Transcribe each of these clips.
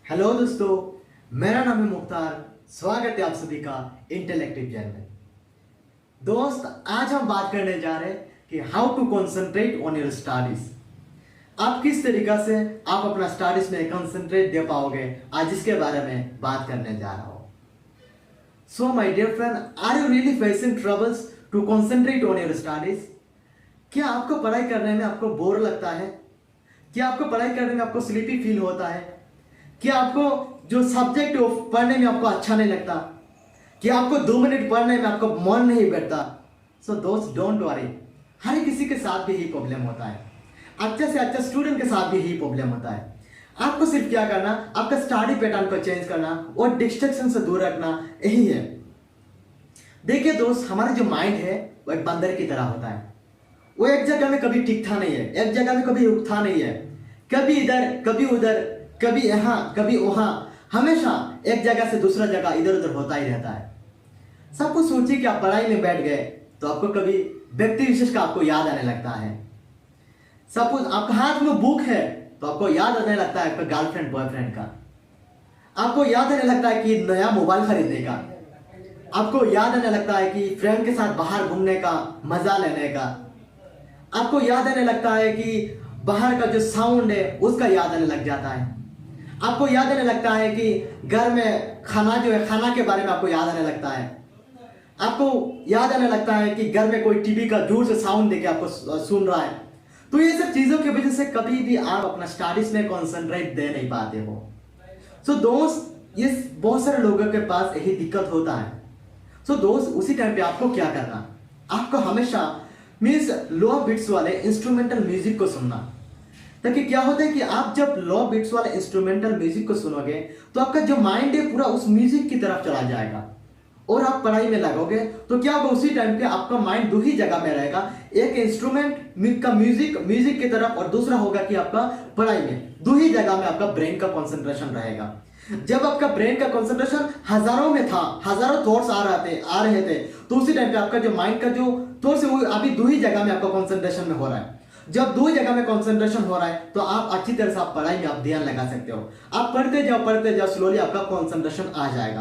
Hello दोस्तों, मेरा नाम है मुख्तार। स्वागत है आप सभी का इंटेलेक्टिव जर्नी में। दोस्त, आज हम बात करने जा रहे हैं कि how to concentrate on your studies. आप किस तरीका से आप अपना स्टडीज में कंसंट्रेट दे पाओगे, आज इसके बारे में बात करने जा रहा हूं। So my dear friend, are you really facing troubles to concentrate on your studies? क्या आपको पढ़ाई करने में आपको बोर लगता है? क्या आपको पढ़ाई करने में आपको स्लीपी फील होता है? क्या आपको जो सब्जेक्ट पढ़ने में आपको अच्छा नहीं लगता? क्या आपको 2 मिनट पढ़ने में आपको मन नहीं बैठता? सो दोस्त, डोंट वरी, हर किसी के साथ भी यही प्रॉब्लम होता है। अच्छे से अच्छा स्टूडेंट के साथ भी यही प्रॉब्लम होता है। आपको सिर्फ क्या करना, आपका स्टडी पैटर्न को चेंज करना और डिस्ट्रैक्शन से दूर रखना, यही है। देखिए दोस्त, हमारा जो माइंड है वो एक बंदर की तरह होता है। वो एक जगह में कभी टिकता नहीं है, एक जगह में कभी रुकता नहीं है। कभी इधर, कभी उधर, कभी यहाँ, कभी वहां, हमेशा एक जगह से दूसरा जगह इधर उधर होता ही रहता है। सब कुछ सोचिए कि आप पढ़ाई में बैठ गए तो आपको कभी व्यक्ति विशेष का आपको याद आने लगता है। सपोज आपके हाथ में बुक है तो आपको याद आने लगता है आपके गर्लफ्रेंड बॉयफ्रेंड का। आपको याद आने लगता है कि नया मोबाइल खरीदने का। आपको याद आने लगता है कि फ्रेंड के साथ बाहर घूमने का, मजा लेने का। आपको याद आने लगता है कि बाहर का जो साउंड है उसका याद आने लग जाता है। आपको याद आने लगता है कि घर में खाना जो है, खाना के बारे में आपको याद आने लगता है। आपको याद आने लगता है कि घर में कोई टीवी का दूर से साउंड देके आपको सुन रहा है। तो ये सब चीजों की वजह से कभी भी आप अपना स्टडीज में कॉन्सेंट्रेट दे नहीं पाते हो। सो दोस्त, ये बहुत सारे लोगों के पास यही दिक्कत होता है। सो दोस्त, उसी टाइम पे आपको क्या करना, आपको हमेशा मीन्स लो बीट्स वाले इंस्ट्रूमेंटल म्यूजिक को सुनना। ताकि क्या होता है कि आप जब लो बीट्स वाले इंस्ट्रूमेंटल म्यूजिक को सुनोगे तो आपका जो माइंड है पूरा उस म्यूजिक की तरफ चला जाएगा और आप पढ़ाई में लगोगे तो क्या होगा, उसी टाइम पे आपका माइंड दो ही जगह में रहेगा। एक इंस्ट्रूमेंट का म्यूजिक की तरफ, और दूसरा होगा कि आपका पढ़ाई में। दो ही जगह में आपका ब्रेन का कॉन्सेंट्रेशन रहेगा। जब आपका ब्रेन का कंसंट्रेशन हजारों में था, हजारों थॉट्स आ रहे थे, तो उसी टाइम पे आपका जो माइंड का जो थॉट्स है वो अभी दो ही जगह में आपका कंसंट्रेशन में हो रहा है। जब दो जगह में कंसंट्रेशन हो रहा है तो आप अच्छी तरह से आप पढ़ाई में आप ध्यान लगा सकते हो। आप पढ़ते जाओ, स्लोली आपका कंसंट्रेशन आ जाएगा।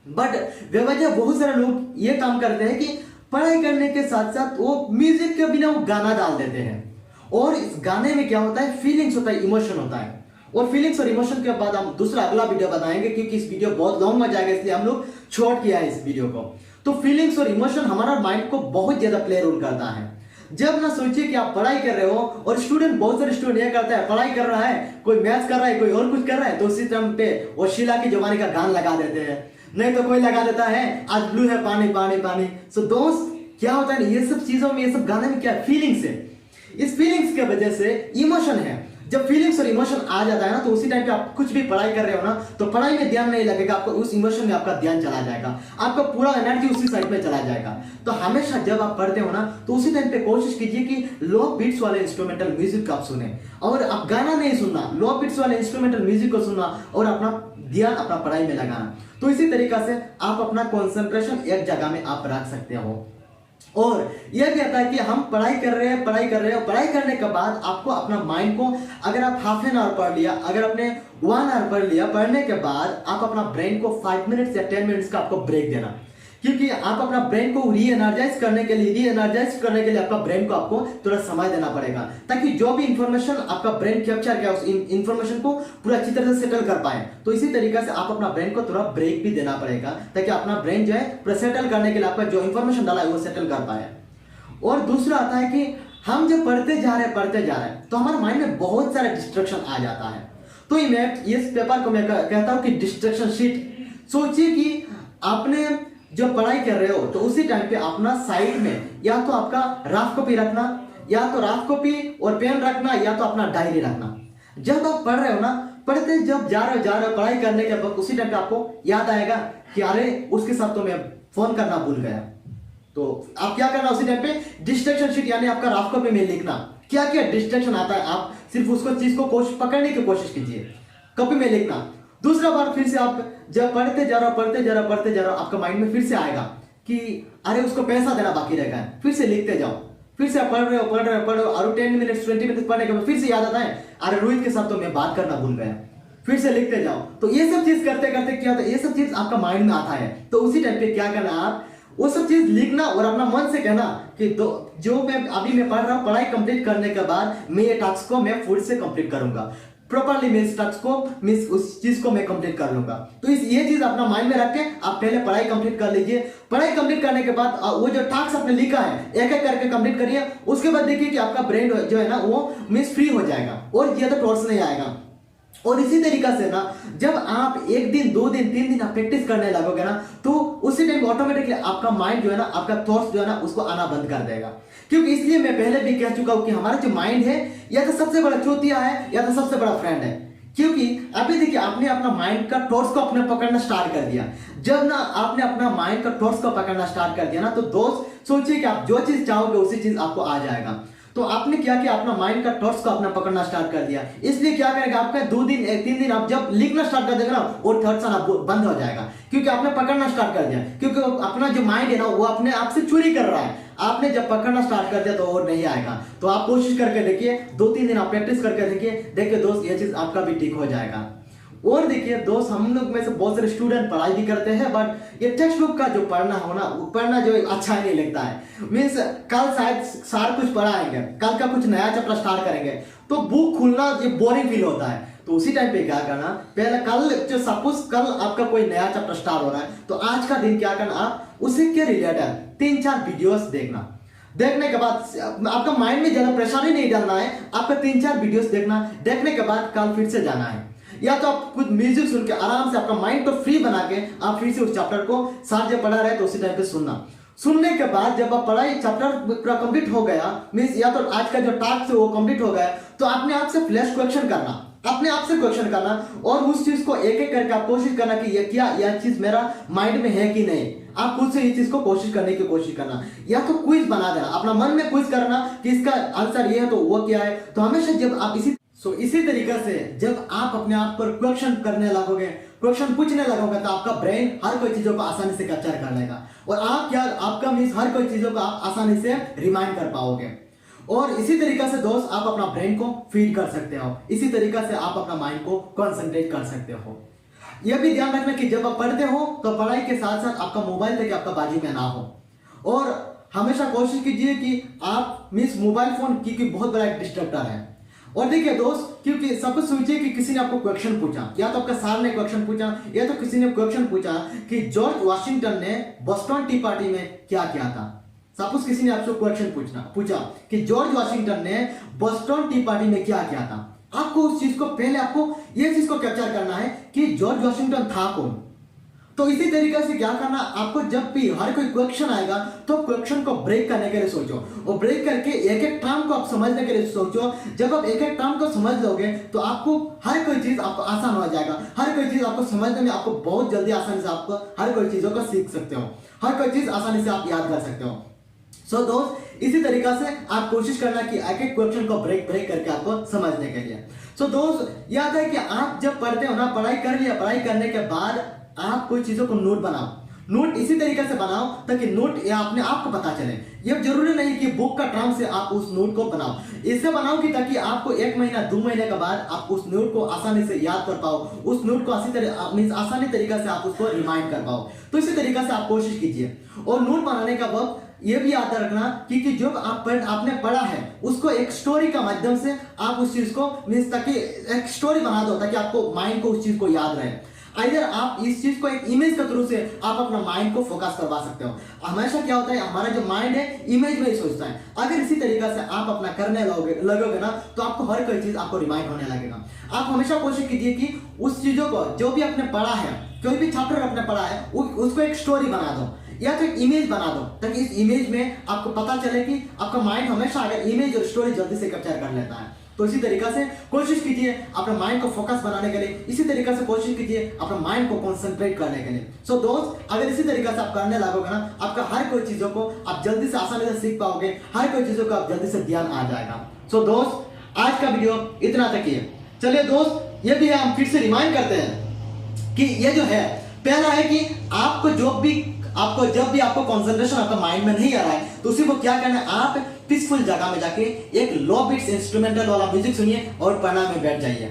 बट बेवजह बहुत सारे लोग ये काम करते हैं कि पढ़ाई करने के साथ साथ वो म्यूजिक के बिना वो गाना डाल देते हैं। और इस गाने में क्या होता है, फीलिंग्स होता है, इमोशन होता है। और फीलिंग्स और इमोशन के बाद हम दूसरा अगला वीडियो बताएंगे, क्योंकि इस वीडियो बहुत लॉन्ग में जाएगा, इसलिए हम लोग शॉर्ट किया है इस वीडियो को। तो फीलिंग्स और इमोशन हमारा माइंड को बहुत ज्यादा प्ले रोल करता है। जब ना सोचिए कि आप पढ़ाई कर रहे हो, और स्टूडेंट, बहुत सारे स्टूडेंट ये करता है, पढ़ाई कर रहा है, कोई मैथ्स कर रहा है, कोई और कुछ कर रहा है, तो उसी टाइम पे वो शीला की जवानी का गान लगा देते हैं। नहीं तो कोई लगा देता है आज ब्लू है पानी पानी पानी। सो दोस्त, क्या होता है, ये सब चीजों में, ये सब गाने में क्या फीलिंग्स है। इस फीलिंग्स के वजह से इमोशन है। जब फीलिंग्स और इमोशन आ जाता है ना, तो उसी टाइम पे आप कुछ भी पढ़ाई कर रहे हो ना, तो पढ़ाई में ध्यान नहीं लगेगा, आपको उस इमोशन में आपका ध्यान चला जाएगा, आपका पूरा एनर्जी उसी साइड में चला जाएगा। तो हमेशा जब आप पढ़ते हो ना, तो उसी टाइम पे कोशिश कीजिए कि लो बीट्स वाले इंस्ट्रूमेंटल म्यूजिक आप सुने, और आप गाना नहीं सुनना, लो बीट्स वाले इंस्ट्रूमेंटल म्यूजिक को सुनना और अपना ध्यान अपना पढ़ाई में लगाना। तो इसी तरीका से आप अपना कॉन्सेंट्रेशन एक जगह में आप रख सकते हो। और यह भी आता है कि हम पढ़ाई कर रहे हैं, पढ़ाई करने के बाद आपको अपना माइंड को, अगर आप हाफ एन आवर पढ़ लिया, अगर आपने 1 आवर पढ़ लिया, पढ़ने के बाद आप अपना ब्रेन को 5 मिनट्स या 10 मिनट्स का आपको ब्रेक देना। क्योंकि आप अपना ब्रेन को री एनर्जाइज करने के लिए आपका ब्रेन को आपको थोड़ा समय देना पड़ेगा, ताकि जो भी इंफॉर्मेशन आपका ब्रेन कैप्चर किया, उस इंफॉर्मेशन को पूरा अच्छी तरह से सेटल कर पाए। तो इसी तरीके से आप अपना ब्रेन को थोड़ा ब्रेक भी देना पड़ेगा, ताकि अपना ब्रेन जो है पूरा सेटल करने के लिए आपका जो इंफॉर्मेशन डाला है वो सेटल कर पाए। और दूसरा आता है कि हम जब पढ़ते जा रहे हैं तो हमारे माइंड में बहुत सारे डिस्ट्रैक्शन आ जाता है। तो इस पेपर को मैं कहता हूं कि डिस्ट्रैक्शन शीट। सोचिए कि आपने जब पढ़ाई कर रहे हो तो उसी टाइम पे अपना साइड में या तो आपका रफ कॉपी रखना, या तो रफ कॉपी और पेन रखना, या तो अपना डायरी रखना। जब आप पढ़ रहे हो ना, पढ़ते जब जा रहे हो पढ़ाई करने के बाद, उसी टाइम पे आपको याद आएगा कि अरे उसके साथ तो मैं फोन करना भूल गया। तो आप क्या करना, उसी टाइम पे डिस्ट्रैक्शन शीट यानी आपका रफ कॉपी में लिखना क्या क्या डिस्ट्रैक्शन आता है। आप सिर्फ उसको चीज को पकड़ने की कोशिश कीजिए, कॉपी में लिखना। दूसरा बार फिर से आप जब पढ़ते जा रहे हो, आपका माइंड में फिर से आएगा कि अरे उसको पैसा देना बाकी रह गया है, फिर से लिखते जाओ। फिर से आप पढ़ रहे हो और 10 मिनट्स 20 मिनट्स पढ़ने के बाद फिर से याद आता है अरे रोहित के साथ तो मैं बात करना भूल गया। फिर से लिखते जाओ। तो ये सब चीज करते करते क्या होता है, ये सब चीज आपका माइंड में आता है। तो उसी टाइम पे क्या करना, आप वो सब चीज लिखना और अपना मन से कहना कि जो मैं पढ़ रहा हूँ, पढ़ाई कंप्लीट करने के बाद मैं ये टास्क को मैं फुल से कंप्लीट करूंगा, प्रॉपरली मैं इस टास्क को उस चीज को मैं कंप्लीट कर लूंगा। तो ये चीज अपना माइंड में रख के आप पहले पढ़ाई कंप्लीट कर लीजिए। पढ़ाई कंप्लीट करने के बाद वो जो टास्क आपने लिखा है एक एक करके कंप्लीट करिए। उसके बाद देखिए कि आपका ब्रेन जो है ना वो फ्री हो जाएगा और ये तो टॉर्च नहीं आएगा। और इसी तरीका से ना जब आप 1 दिन 2 दिन 3 दिन आप प्रैक्टिस करने लगोगे ना, तो उसी टाइम ऑटोमेटिकली आपका माइंड जो है ना, आपका थॉट्स जो है ना उसको आना बंद कर देगा। क्योंकि इसलिए मैं पहले भी कह चुका हूं कि हमारा जो माइंड है या तो सबसे बड़ा चौथिया है या तो सबसे बड़ा फ्रेंड है। क्योंकि अभी देखिए आपने अपना माइंड का थॉट्स को अपने पकड़ना स्टार्ट कर दिया। जब ना आपने अपना माइंड का थॉट्स को पकड़ना स्टार्ट कर दिया ना, तो दोस्त सोचिए कि आप जो चीज चाहोगे उसी चीज आपको आ जाएगा। तो आपने क्या किया, अपना माइंड का थॉट्स को अपना पकड़ना स्टार्ट कर दिया। इसलिए क्या करेगा, आपका 2 दिन 3 दिन आप जब लिखना स्टार्ट कर देगा ना, वो थॉट्स आना बंद हो जाएगा। क्योंकि आपने पकड़ना स्टार्ट कर दिया। क्योंकि अपना जो माइंड है ना वो अपने आप से चोरी कर रहा है। आपने जब पकड़ना स्टार्ट कर दिया तो और नहीं आएगा। तो आप कोशिश करके देखिए, 2-3 दिन आप प्रैक्टिस करके देखिए दोस्त, ये चीज आपका भी ठीक हो जाएगा। और देखिए दोस्त, हम लोग में से बहुत सारे स्टूडेंट पढ़ाई भी करते हैं, बट ये टेक्स्ट बुक का जो पढ़ना हो ना, पढ़ना जो अच्छा ही नहीं लगता है। मीन्स कल शायद सार कुछ पढ़ाएंगे, कल का कुछ नया चैप्टर स्टार्ट करेंगे, तो बुक खुलना ये बोरिंग फील होता है। तो उसी टाइम पे क्या करना, पहले कल जो सपोज कल आपका कोई नया चैप्टर स्टार्ट हो रहा है, तो आज का दिन क्या करना, आप उसी के रिलेटेड 3-4 वीडियोस देखना। देखने के बाद आपका माइंड में ज्यादा परेशानी नहीं डालना है, आपका 3-4 वीडियोस देखने के बाद कल फिर से जाना है। या तो आप कुछ म्यूजिक सुन के आराम से अपना माइंड को फ्री बना के आप फिर से उस चैप्टर को साथ जब पढ़ा रहे तो उसी टाइम पे सुनने के बाद जब आप पढ़ाई चैप्टर पूरा कंप्लीट हो गया, मींस या तो आज का जो टास्क है वो कंप्लीट हो गया, तो अपने आप से फ्लैश क्वेश्चन करना, अपने आप से क्वेश्चन करना और उस चीज को एक एक करके आप कोशिश करना कि ये क्या, यह चीज मेरा माइंड में है कि नहीं। आप खुद से इस चीज को कोशिश करने की कोशिश करना, या तो क्विज बना देना, अपना मन में क्विज करना कि इसका आंसर ये है तो वो क्या है। तो हमेशा जब आप इसी तरीके से जब आप अपने आप पर क्वेश्चन करने लगोगे, क्वेश्चन पूछने लगोगे, तो आपका ब्रेन हर कोई चीजों को आसानी से कैप्चर कर लेगा और आपका मींस हर कोई चीजों को आप आसानी से रिमाइंड कर पाओगे। और इसी तरीके से दोस्त आप अपना ब्रेन को फीड कर सकते हो, इसी तरीके से आप अपना माइंड को कंसंट्रेट कर सकते हो। यह भी ध्यान रखना कि जब आप पढ़ते हो तो पढ़ाई के साथ साथ आपका मोबाइल तक आपका बाजू में ना हो। और हमेशा कोशिश कीजिए कि आप मींस मोबाइल फोन की बहुत बड़ा एक डिस्ट्रक्टर है। और देखिए दोस्त, क्योंकि सब कुछ सोचिए कि किसी ने आपको क्वेश्चन पूछा, या तो आपका सर ने क्वेश्चन पूछा, या तो किसी ने क्वेश्चन पूछा कि जॉर्ज वाशिंगटन ने बोस्टन टी पार्टी में क्या किया था। सपोज किसी ने आपसे क्वेश्चन पूछा कि जॉर्ज वाशिंगटन ने बोस्टन टी पार्टी में क्या किया था। आपको उस चीज को पहले आपको ये चीज को कैप्चर करना है कि जॉर्ज वाशिंगटन था कौन। तो इसी तरीके से क्या करना, आपको जब भी हर कोई क्वेश्चन आएगा तो क्वेश्चन को ब्रेक करने के लिए सोचो और ब्रेक करके एक एक टर्म को आप समझने के लिए सोचो। जब आप एक एक टर्म को समझ लोगे तो आपको हर कोई चीज आपको आसान हो जाएगा। हर कोई चीज आपको समझने में आपको बहुत जल्दी आसानी से आपको हर कोई चीजों को सीख सकते हो, हर कोई चीज आसानी से आप याद कर सकते हो। सो दोस्त, इसी तरीका से आप कोशिश करना कि एक एक क्वेश्चन को ब्रेक करके आपको समझने के लिए। सो दोस्त, याद है कि आप जब पढ़ते हो ना, पढ़ाई कर लिया, पढ़ाई करने के बाद आप कोई चीजों को नोट बनाओ। नोट इसी तरीके से बनाओ ताकि नोट या अपने आप को पता चले। ये जरूरी नहीं कि बुक का टर्म से आप उस नोट को बनाओ, इससे बनाओ कि ताकि आपको 1 महीना 2 महीने के बाद आप उस नोट को आसानी से याद कर पाओ, उस नोट को आसानी तरीके से आप उसको रिमाइंड कर पाओ। तो इसी तरीके से आप कोशिश कीजिए। और नोट बनाने का वक्त ये भी याद रखना कि जो आपने पढ़ा है उसको एक स्टोरी का माध्यम से आप उस चीज को मीन्स ताकि एक स्टोरी बना दो ताकि आपको माइंड को उस चीज को याद रहे। इधर आप इस चीज को एक इमेज के थ्रू से आप अपना माइंड को फोकस करवा सकते हो। हमेशा क्या होता है, हमारा जो माइंड है इमेज में ही सोचता है। अगर इसी तरीके से आप अपना करने लगोगे ना, तो आपको हर कोई चीज आपको रिमाइंड होने लगेगा। आप हमेशा कोशिश कीजिए कि उस चीजों को जो भी आपने पढ़ा है, कोई भी चैप्टर आपने पढ़ा है, उसको एक स्टोरी बना दो या तो एक इमेज बना दो ताकि इस इमेज में आपको पता चले कि आपका माइंड हमेशा अगर इमेज और स्टोरी जल्दी से कैप्चर कर लेता है। तो इसी तरीके से कोशिश कीजिए अपने माइंड को फोकस बनाने के लिए, इसी तरीके से कोशिश कीजिए अपने माइंड को कंसंट्रेट करने के लिए। सो दोस्त, अगर इसी तरीके से आप करने लगोगे ना, आपका हर कोई चीजों को आप जल्दी से आसानी से सीख पाओगे, हर कोई चीजों का आप जल्दी से ध्यान आ जाएगा। सो दोस्त, आज का वीडियो इतना तक ही है। चलिए दोस्त, ये भी हम फिर से रिमाइंड करते हैं कि ये जो है, पहला है कि आपको जब भी आपको कंसंट्रेशन आपका माइंड में नहीं आ रहा है तो उसी को क्या करना है, आप पीसफुल जगह में जाके एक लो बीट्स इंस्ट्रूमेंटल वाला म्यूजिक सुनिए और पढ़ना में बैठ जाइए।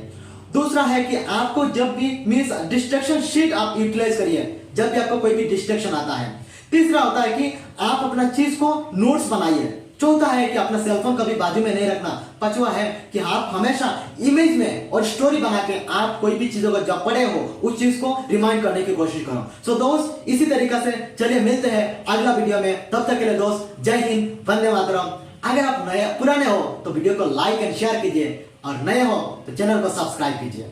दूसरा है कि आपको जब भी मीन्स डिस्ट्रैक्शन शीट आप यूटिलाइज करिए जब भी आपको कोई भी डिस्ट्रैक्शन आता है। तीसरा होता है कि आप अपना चीज को नोट्स बनाइए। चौथा है कि अपना सेलफोन कभी बाजू में नहीं रखना। पांचवा है कि आप हमेशा इमेज में और स्टोरी बना के आप कोई भी चीजों को जब पढ़े हो उस चीज को रिमाइंड करने की कोशिश करो। सो दोस्त इसी तरीके से चलिए मिलते हैं अगला वीडियो में। तब तक के लिए दोस्त जय हिंद, वंदे मातरम। अगर आप नए पुराने हो तो वीडियो को लाइक एंड शेयर कीजिए और नए हो तो चैनल को सब्सक्राइब कीजिए।